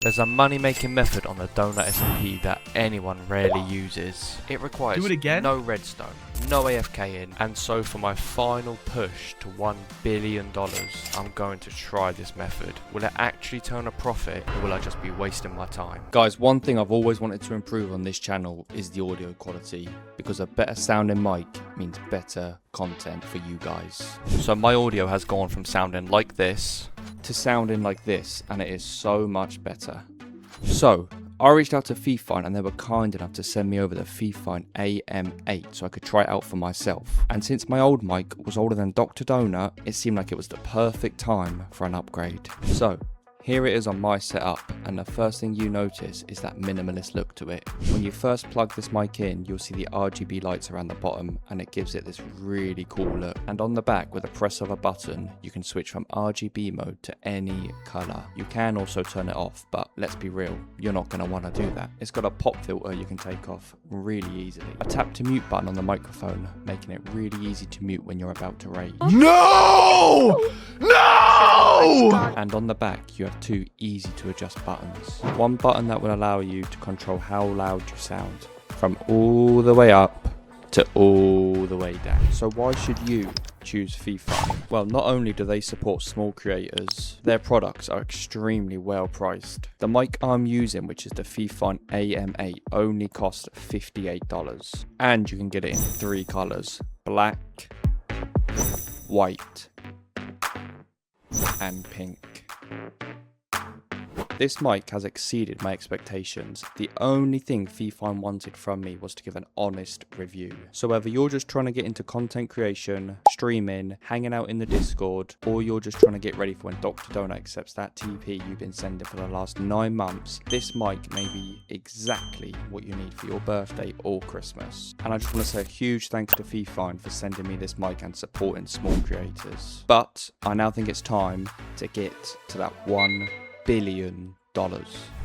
There's a money-making method on the donut SMP that anyone rarely uses. It requires no redstone, no AFK in, and so for my final push to $1 billion, I'm going to try this method. Will it actually turn a profit, or will I just be wasting my time? Guys, one thing I've always wanted to improve on this channel is the audio quality, because a better sounding mic means better content for you guys. So my audio has gone from sounding like this to sounding like this, and it is so much better. So I reached out to Fifine and they were kind enough to send me over the Fifine AM8 so I could try it out for myself. And since my old mic was older than Dr. Donut, it seemed like it was the perfect time for an upgrade. So here it is on my setup, and the first thing you notice is that minimalist look to it. When you first plug this mic in, you'll see the RGB lights around the bottom, and it gives it this really cool look. And on the back, with a press of a button, you can switch from RGB mode to any color. You can also turn it off, but let's be real, you're not going to want to do that. It's got a pop filter you can take off really easily. A tap to mute button on the microphone, making it really easy to mute when you're about to rage. No! No! And on the back, you have two easy to adjust buttons. One button that will allow you to control how loud you sound, from all the way up to all the way down. So why should you choose Fifine? Well, not only do they support small creators, their products are extremely well priced. The mic I'm using, which is the Fifine AM8, only costs $58. And you can get it in 3 colors: black, white, and pink. This mic has exceeded my expectations. The only thing Fifine wanted from me was to give an honest review. So whether you're just trying to get into content creation, streaming, hanging out in the Discord, or you're just trying to get ready for when Dr. Donut accepts that TP you've been sending for the last 9 months, this mic may be exactly what you need for your birthday or Christmas. And I just want to say a huge thanks to Fifine for sending me this mic and supporting small creators. But I now think it's time to get to that $1 billion.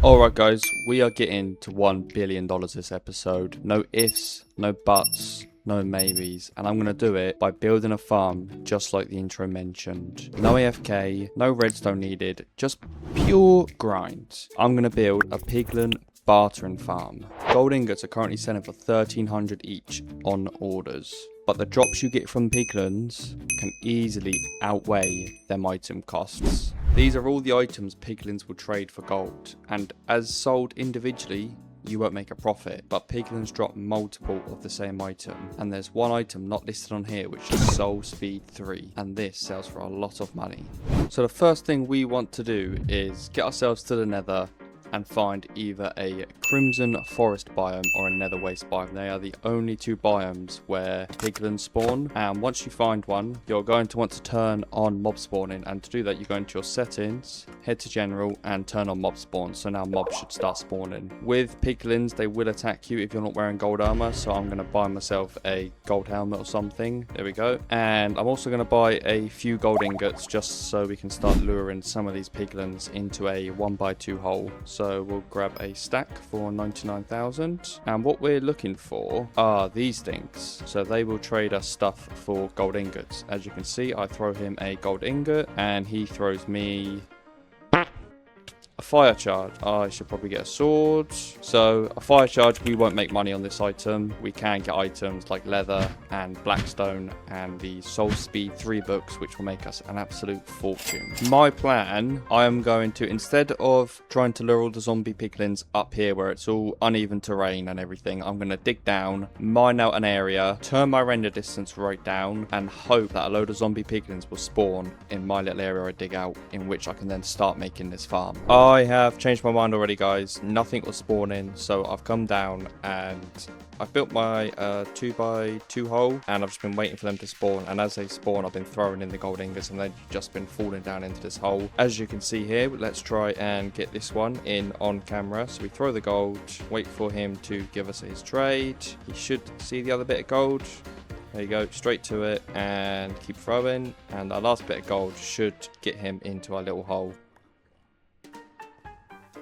Alright guys, we are getting to $1 billion this episode. No ifs, no buts, no maybes, and I'm going to do it by building a farm just like the intro mentioned. No AFK, no redstone needed, just pure grind. I'm going to build a piglin bartering farm. Gold ingots are currently selling for 1,300 each on orders, but the drops you get from piglins can easily outweigh them item costs. These are all the items piglins will trade for gold, and as sold individually, you won't make a profit, but piglins drop multiple of the same item, and there's one item not listed on here which is Soul Speed 3, and this sells for a lot of money. So the first thing we want to do is get ourselves to the nether and find either a Crimson Forest biome or a Nether Waste biome. They are the only 2 biomes where piglins spawn, and once you find one, you're going to want to turn on mob spawning, and to do that you go into your settings, head to general, and turn on mob spawn, so now mobs should start spawning. With piglins, they will attack you if you're not wearing gold armor, so I'm going to buy myself a gold helmet or something. There we go. And I'm also going to buy a few gold ingots just so we can start luring some of these piglins into a 1x2 hole. So we'll grab a stack for 99,000, and what we're looking for are these things. So they will trade us stuff for gold ingots. As you can see, I throw him a gold ingot and he throws me a fire charge. I should probably get a sword. So a fire charge, we won't make money on this item. We can get items like leather and blackstone and the Soul Speed 3 books, which will make us an absolute fortune. My plan, I am going to, instead of trying to lure all the zombie piglins up here where it's all uneven terrain and everything, I'm going to dig down, mine out an area, turn my render distance right down, and hope that a load of zombie piglins will spawn in my little area I dig out, in which I can then start making this farm. I have changed my mind already, guys. Nothing was spawning, so I've come down and I've built my 2x2 hole, and I've just been waiting for them to spawn, and as they spawn I've been throwing in the gold ingots and they've just been falling down into this hole. As you can see here, let's try and get this one in on camera. So we throw the gold, wait for him to give us his trade. He should see the other bit of gold. There you go, straight to it, and keep throwing, and our last bit of gold should get him into our little hole.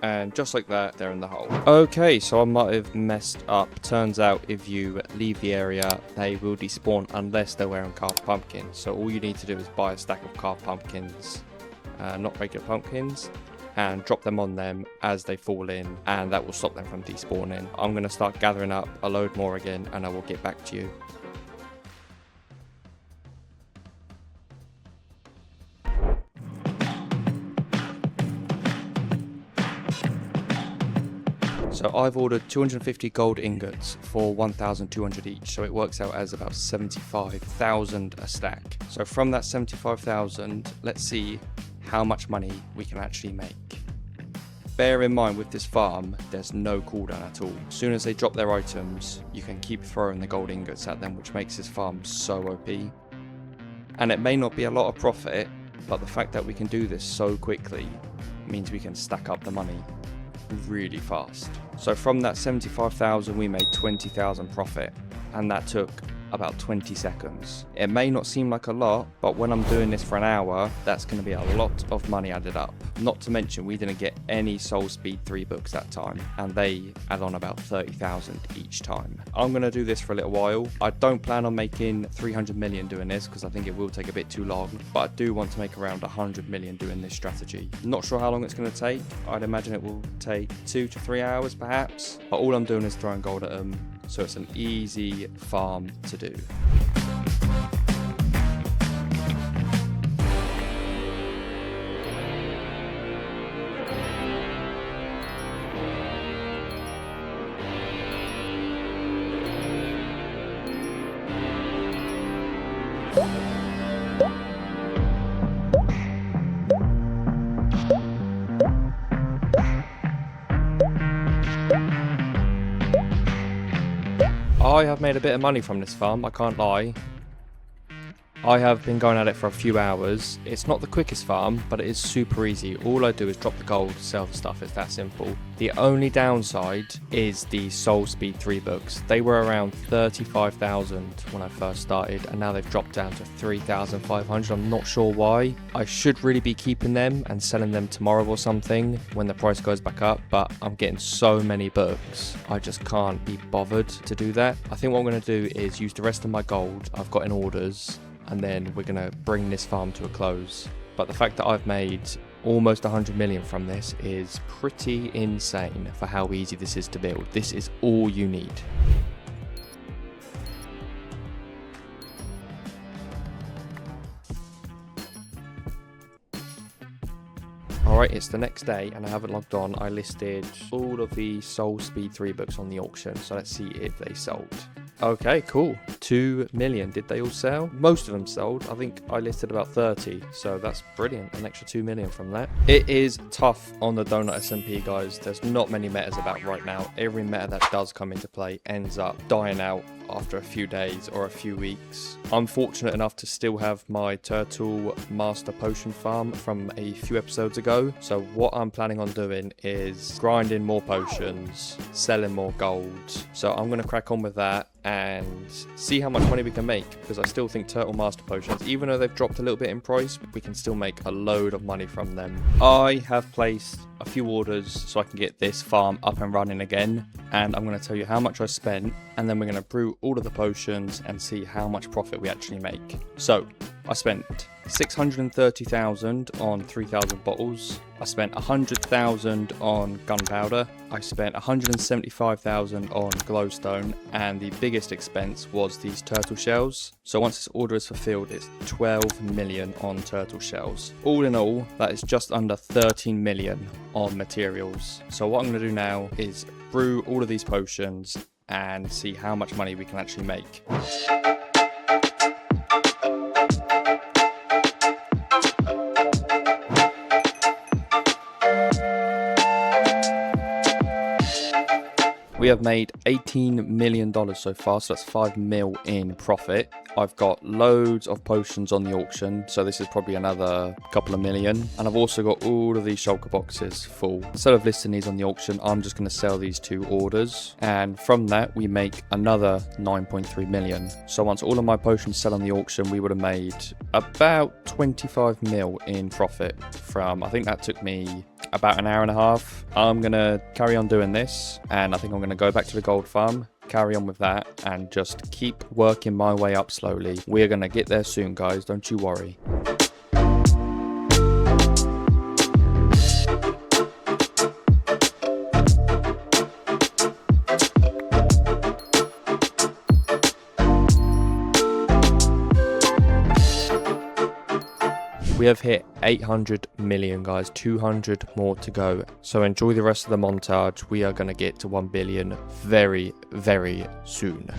And just like that, they're in the hole. Okay, so I might have messed up. Turns out if you leave the area, they will despawn unless they're wearing carved pumpkins. So all you need to do is buy a stack of carved pumpkins, not regular pumpkins, and drop them on them as they fall in, and that will stop them from despawning. I'm going to start gathering up a load more again, and I will get back to you. So I've ordered 250 gold ingots for 1,200 each, so it works out as about 75,000 a stack. So from that 75,000, let's see how much money we can actually make. Bear in mind with this farm, there's no cooldown at all. As soon as they drop their items, you can keep throwing the gold ingots at them, which makes this farm so OP. And it may not be a lot of profit, but the fact that we can do this so quickly means we can stack up the money really fast. So from that 75,000 we made 20,000 profit, and that took about 20 seconds. It may not seem like a lot, but when I'm doing this for an hour, that's going to be a lot of money added up. Not to mention we didn't get any Soul Speed 3 books that time, and they add on about 30,000 each time. I'm going to do this for a little while. I don't plan on making 300 million doing this because I think it will take a bit too long, but I do want to make around 100 million doing this strategy. Not sure how long it's going to take. I'd imagine it will take 2 to 3 hours perhaps, but all I'm doing is throwing gold at them, so it's an easy farm to do. I have made a bit of money from this farm, I can't lie. I have been going at it for a few hours. It's not the quickest farm, but it is super easy. All I do is drop the gold, sell the stuff, it's that simple. The only downside is the Soul Speed 3 books. They were around 35,000 when I first started, and now they've dropped down to 3,500. I'm not sure why. I should really be keeping them and selling them tomorrow or something when the price goes back up, but I'm getting so many books, I just can't be bothered to do that. I think what I'm going to do is use the rest of my gold I've got in orders, and then we're going to bring this farm to a close. But the fact that I've made almost 100 million from this is pretty insane for how easy this is to build. This is all you need. Alright, it's the next day and I haven't logged on. I listed all of the Soul Speed 3 books on the auction, so let's see if they sold. Okay, cool. 2 million. Did they all sell? Most of them sold. I think I listed about 30, so that's brilliant. An extra 2 million from that. It is tough on the Donut SMP, guys. There's not many metas about right now. Every meta that does come into play ends up dying out after a few days or a few weeks. I'm fortunate enough to still have my Turtle Master Potion farm from a few episodes ago. So what I'm planning on doing is grinding more potions, selling more gold. So I'm going to crack on with that and see how much money we can make, because I still think Turtle Master Potions, even though they've dropped a little bit in price, we can still make a load of money from them. I have placed a few orders so I can get this farm up and running again, and I'm going to tell you how much I spent, and then we're going to brew all of the potions and see how much profit we actually make. So I spent 630,000 on 3,000 bottles. I spent 100,000 on gunpowder. I spent 175,000 on glowstone, and the biggest expense was these turtle shells. So once this order is fulfilled, it's 12 million on turtle shells. All in all, that is just under 13 million on materials. So what I'm going to do now is brew all of these potions and see how much money we can actually make. We have made $18 million so far, so that's 5 mil in profit. I've got loads of potions on the auction, so this is probably another couple of million. And I've also got all of these shulker boxes full. Instead of listing these on the auction, I'm just going to sell these 2 orders. And from that, we make another 9.3 million. So once all of my potions sell on the auction, we would have made about 25 mil in profit from, I think that took me about an hour and a half. I'm going to carry on doing this, and I think I'm going to go back to the gold farm, carry on with that, and just keep working my way up slowly. We're going to get there soon, guys, don't you worry. We have hit 800 million, guys. 200 more to go. So enjoy the rest of the montage. We are going to get to 1 billion very, very soon.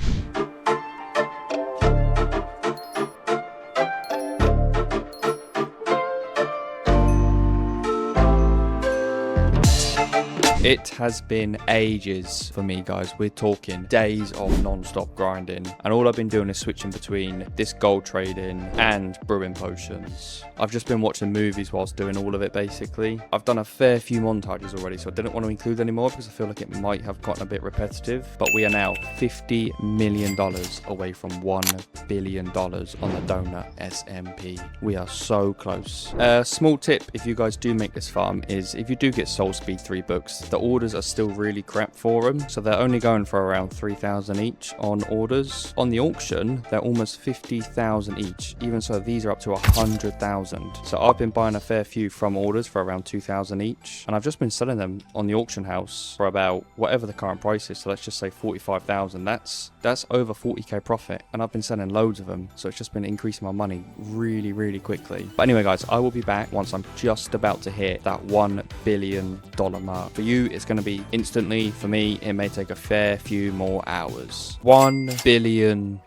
It has been ages for me, guys. We're talking days of non-stop grinding, and all I've been doing is switching between this gold trading and brewing potions. I've just been watching movies whilst doing all of it, basically. I've done a fair few montages already, so I didn't want to include any more because I feel like it might have gotten a bit repetitive. But we are now $50 million away from $1 billion on the donut SMP. We are so close. Small tip, if you guys do make this farm, is if you do get Soul Speed 3 books, the orders are still really crap for them, so they're only going for around 3,000 each on orders. On the auction, they're almost 50,000 each. Even so, these are up to 100,000. So I've been buying a fair few from orders for around 2,000 each, and I've just been selling them on the auction house for about whatever the current price is. So let's just say 45,000. That's over 40k profit, and I've been selling loads of them, so it's just been increasing my money really, really quickly. But anyway, guys, I will be back once I'm just about to hit that $1 billion mark. For you, it's going to be instantly. For me, it may take a fair few more hours. $1 billion.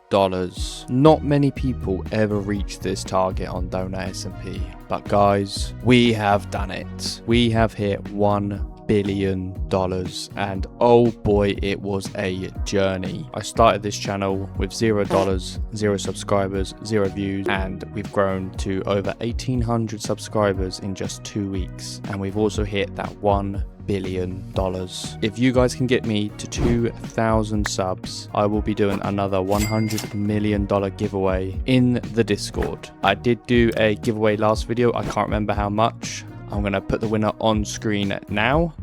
Not many people ever reach this target on Donut SMP, but guys, we have done it. We have hit $1 billion, and oh boy, it was a journey. I started this channel with $0, 0 subscribers, 0 views, and we've grown to over 1,800 subscribers in just 2 weeks, and we've also hit that $1 billion. If you guys can get me to 2,000 subs, I will be doing another $100 million giveaway in the Discord. I did do a giveaway last video. I can't remember how much. I'm going to put the winner on screen now.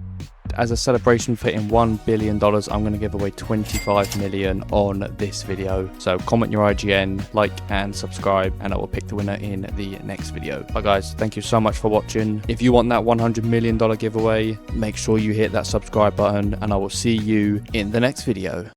As a celebration for hitting $1 billion, I'm going to give away 25 million on this video. So comment your IGN, like and subscribe, and I will pick the winner in the next video. But guys, thank you so much for watching. If you want that $100 million giveaway, make sure you hit that subscribe button, and I will see you in the next video.